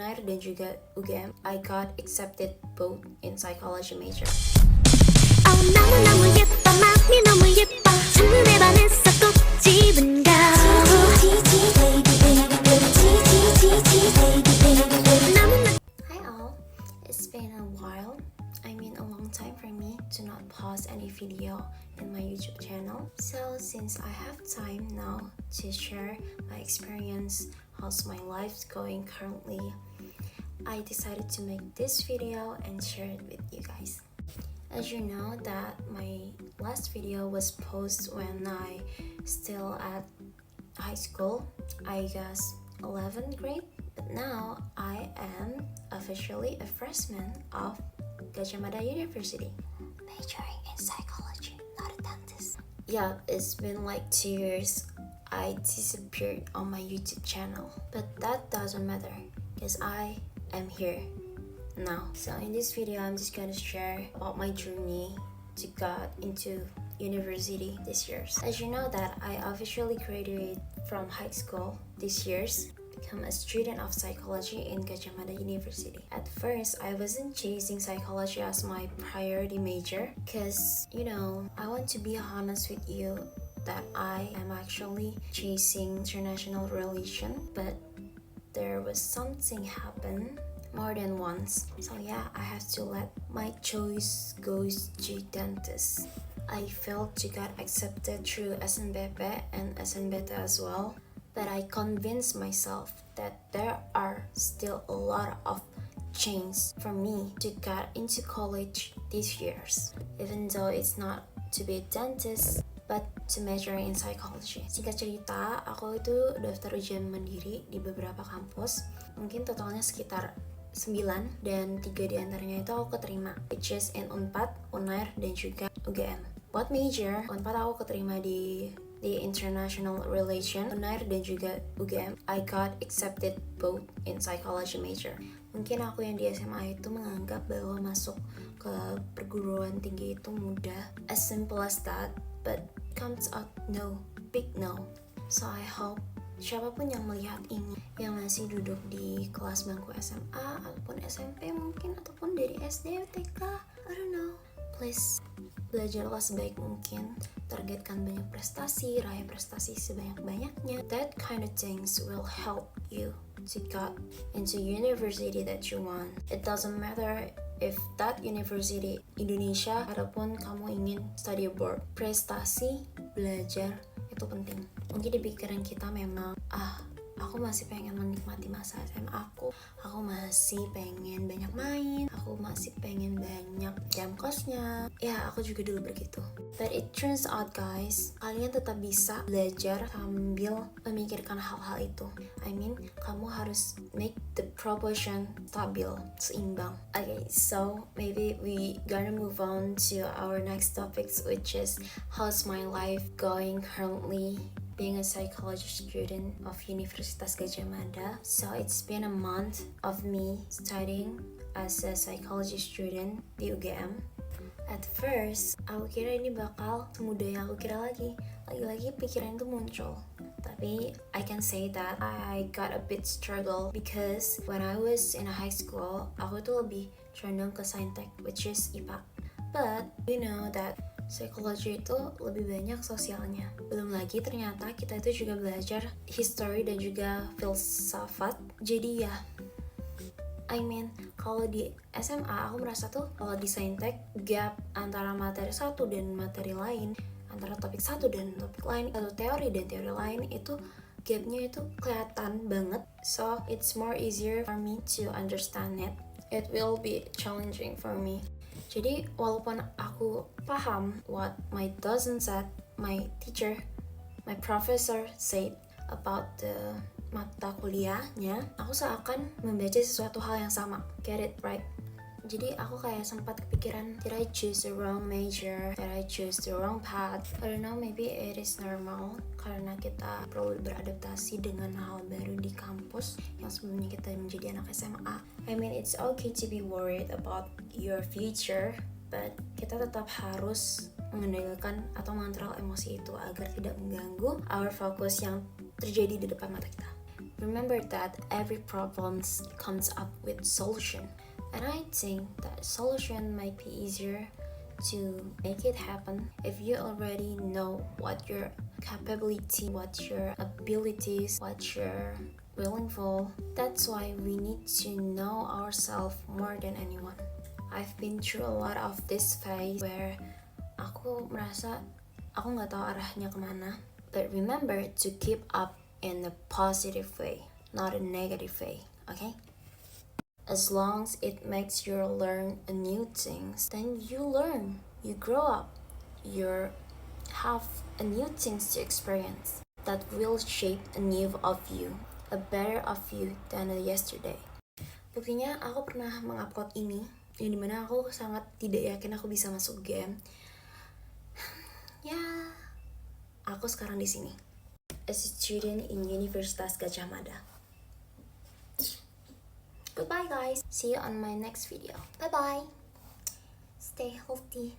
Unair dan juga UGM. I got accepted both in psychology major. 너무너무 예뻐 마음이 너무 예뻐 첫눈에 반했어 꼭 집은 가 Hi all, it's been a while. I mean a long time for me to not post any video in my YouTube channel. So since I have time now to share my experience, how's my life going currently, I decided to make this video and share it with you guys. As you know that my last video was posted when I still at high school, I guess 11th grade, but now I am officially a freshman of Gadjah Mada University, majoring in psychology, not a dentist. Yeah, it's been like 2 years I disappeared on my YouTube channel, but that doesn't matter because I am here now. So in this video, I'm just gonna share about my journey to get into university this year. As you know that I officially graduated from high school this year, become a student of psychology in Gadjah Mada University. At first, I wasn't chasing psychology as my priority major because, I want to be honest with you that I am actually chasing international relation, but there was something happen more than once. So yeah, I have to let my choice goes to dentist. I failed to get accepted through SNBP and SNBT as well, but I convinced myself that there are still a lot of chance for me to get into college these years, even though it's not to be a dentist but to major in psychology. Singkat cerita, aku itu daftar ujian mandiri di beberapa kampus, mungkin totalnya sekitar 9 dan 3 diantaranya itu aku keterima, which is in Unpad, Unair, dan juga UGM. Buat major, Unpad aku keterima di International Relation, Unair, dan juga UGM. I got accepted both in psychology major. Mungkin aku yang di SMA itu menganggap bahwa masuk ke perguruan tinggi itu mudah, as simple as that, but comes out no, big no. So I hope siapapun yang melihat ini, yang masih duduk di kelas bangku SMA ataupun SMP mungkin, ataupun dari SD, TK, I don't know, please belajarlah sebaik mungkin, targetkan banyak prestasi, raih prestasi sebanyak-banyaknya. That kind of things will help you to get into university that you want. It doesn't matter if that university Indonesia ataupun kamu ingin study abroad. Prestasi, belajar itu penting. Mungkin di pikiran kita memang, aku masih pengen menikmati masa SMA aku masih pengen banyak main, aku masih pengen banyak jam kosnya. Ya, aku juga dulu begitu. But it turns out guys, kalian tetap bisa belajar sambil memikirkan hal-hal itu. I mean, kamu harus make the proportion stabil, seimbang. Okay, so maybe we gonna move on to our next topics, which is how's my life going currently being a psychology student of Universitas Gadjah Mada. So it's been a month of me studying as a psychology student di UGM. At first, aku kira ini bakal semudah yang aku kira lagi. Lagi-lagi pikiran itu muncul. Tapi I can say that I got a bit struggle because when I was in high school, aku tuh lebih condong ke Saintek, which is IPA. But you know that psikologi itu lebih banyak sosialnya. Belum lagi ternyata kita itu juga belajar history dan juga filsafat. Jadi ya, I mean, kalau di SMA aku merasa tuh kalau di Saintek gap antara materi satu dan materi lain, antara topik satu dan topik lain, atau teori dan teori lain, itu gapnya itu kelihatan banget. So it's more easier for me to understand it. It will be challenging for me. Jadi walaupun aku paham what my docent said, my teacher, my professor said about the mata kuliahnya, aku seakan membaca sesuatu hal yang sama. Get it right? Jadi aku kayak sempat kepikiran, did I choose the wrong major? Did I choose the wrong path? I don't know, maybe it is normal karena kita perlu beradaptasi dengan hal baru di kampus yang sebelumnya kita menjadi anak SMA. I mean, it's okay to be worried about your future, but kita tetap harus mengendalikan atau mengontrol emosi itu agar tidak mengganggu our focus yang terjadi di depan mata kita. remember that every problem comes up with solution. And I think that solution might be easier to make it happen if you already know what your capability, what your abilities, what you're willing for. That's why we need to know ourselves more than anyone. I've been through a lot of this phase where aku merasa aku nggak tahu arahnya kemana. But remember to keep up in a positive way, not a negative way, okay? As long as it makes you learn a new things, then you learn, you grow up, you have a new things to experience that will shape a new of you, a better of you than a yesterday. Buktinya aku pernah mengupload ini, yang dimana aku sangat tidak yakin aku bisa masuk game. Ya, aku sekarang di sini, as a student in Universitas Gadjah Mada. Goodbye guys. See you on my next video. Bye bye. Stay healthy.